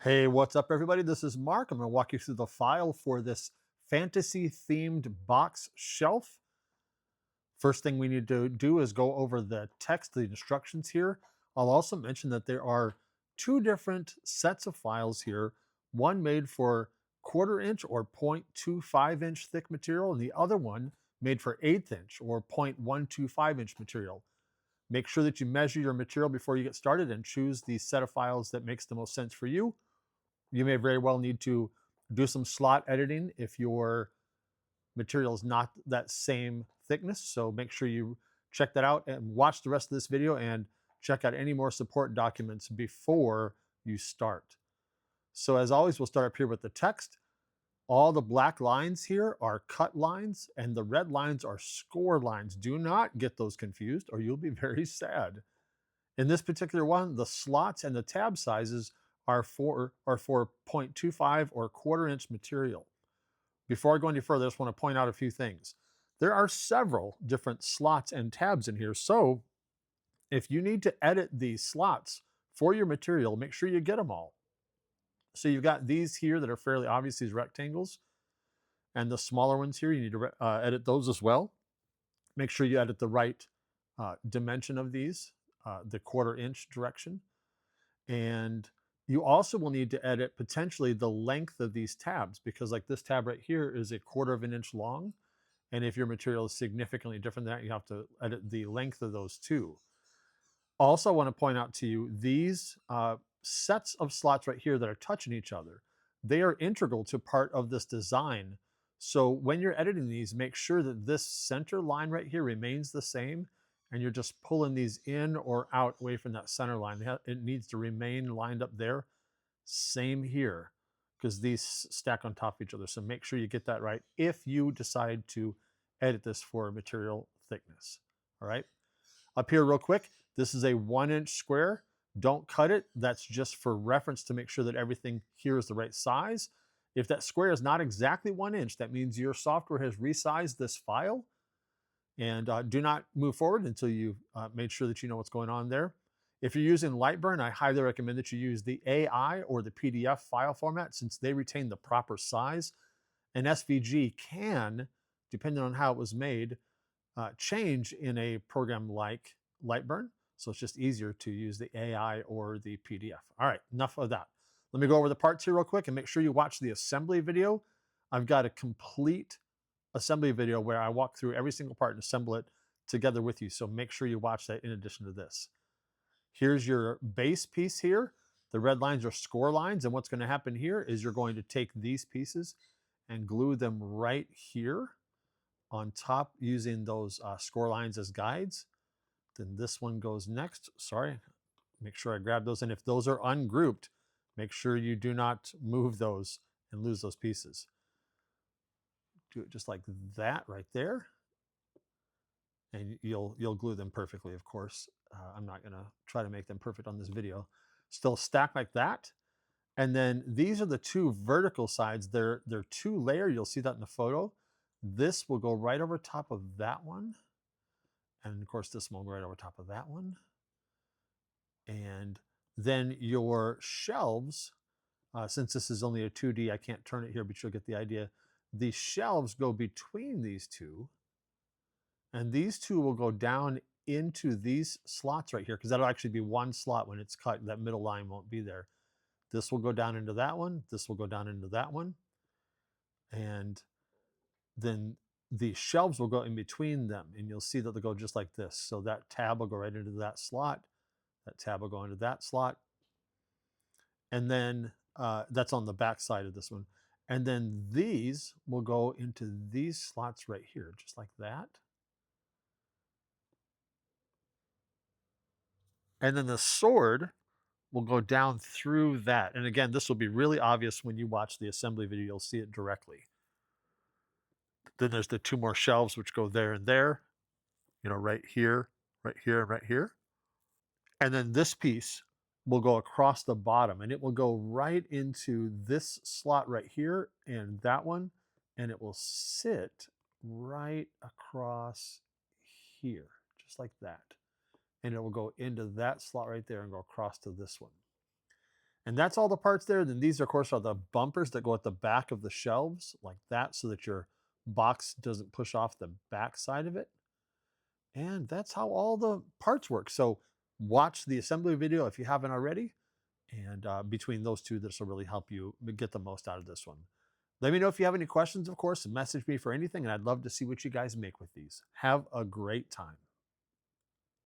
Hey, what's up, everybody? This is Mark. I'm going to walk you through the file for this fantasy themed box shelf. First thing we need to do is go over the text, the instructions here. I'll also mention that there are two different sets of files here, one made for 1/4 inch or 0.25 inch thick material, and the other one made for 1/8 inch or 0.125 inch material. Make sure that you measure your material before you get started and choose the set of files that makes the most sense for you. You may very well need to do some slot editing if your material is not that same thickness. So make sure you check that out and watch the rest of this video and check out any more support documents before you start. So as always, we'll start up here with the text. All the black lines here are cut lines and the red lines are score lines. Do not get those confused or you'll be very sad. In this particular one, the slots and the tab sizes are for 0.25 or 1/4 inch material. Before I go any further, I just want to point out a few things. There are several different slots and tabs in here. So if you need to edit these slots for your material, make sure you get them all. So you've got these here that are fairly obvious, these rectangles, and the smaller ones here, you need to edit those as well. Make sure you edit the right dimension of these, the 1/4 inch direction. And you also will need to edit potentially the length of these tabs because like this tab right here is 1/4 of an inch long. And if your material is significantly different than that, you have to edit the length of those too. Also, I want to point out to you these sets of slots right here that are touching each other, they are integral to part of this design. So when you're editing these, make sure that this center line right here remains the same and you're just pulling these in or out away from that center line. It needs to remain lined up there. Same here, because these stack on top of each other. So make sure you get that right if you decide to edit this for material thickness. All right. Up here real quick, this is a 1-inch square. Don't cut it. That's just for reference to make sure that everything here is the right size. If that square is not exactly 1 inch, that means your software has resized this file. And do not move forward until you've made sure that you know what's going on there. If you're using Lightburn, I highly recommend that you use the AI or the PDF file format since they retain the proper size. An SVG can, depending on how it was made, change in a program like Lightburn. So it's just easier to use the AI or the PDF. All right, enough of that. Let me go over the parts here real quick and make sure you watch the assembly video. I've got a complete assembly video where I walk through every single part and assemble it together with you. So make sure you watch that in addition to this. Here's your base piece here. The red lines are score lines. And what's going to happen here is you're going to take these pieces and glue them right here on top using those score lines as guides. Then this one goes next. Sorry, make sure I grab those. And if those are ungrouped, make sure you do not move those and lose those pieces. Do it just like that right there. And you'll glue them perfectly, of course. I'm not going to try to make them perfect on this video. Still stack like that. And then these are the two vertical sides. They're two layer. You'll see that in the photo. This will go right over top of that one. And of course, this one will go right over top of that one. And then your shelves, since this is only a 2D, I can't turn it here, but you'll get the idea. The shelves go between these two. And these two will go down into these slots right here, because that'll actually be one slot when it's cut. That middle line won't be there. This will go down into that one. This will go down into that one. And then the shelves will go in between them. And you'll see that they'll go just like this. So that tab will go right into that slot. That tab will go into that slot. And then that's on the back side of this one. And then these will go into these slots right here, just like that. And then the sword will go down through that. And again, this will be really obvious when you watch the assembly video. You'll see it directly. Then there's the two more shelves which go there and there, right here, right here, and right here. And then this piece will go across the bottom and it will go right into this slot right here and that one. And it will sit right across here, just like that. And it will go into that slot right there and go across to this one. And that's all the parts there. Then these, of course, are the bumpers that go at the back of the shelves like that so that your box doesn't push off the back side of it. And that's how all the parts work. So watch the assembly video if you haven't already. And between those two, this will really help you get the most out of this one. Let me know if you have any questions, of course, and message me for anything. And I'd love to see what you guys make with these. Have a great time.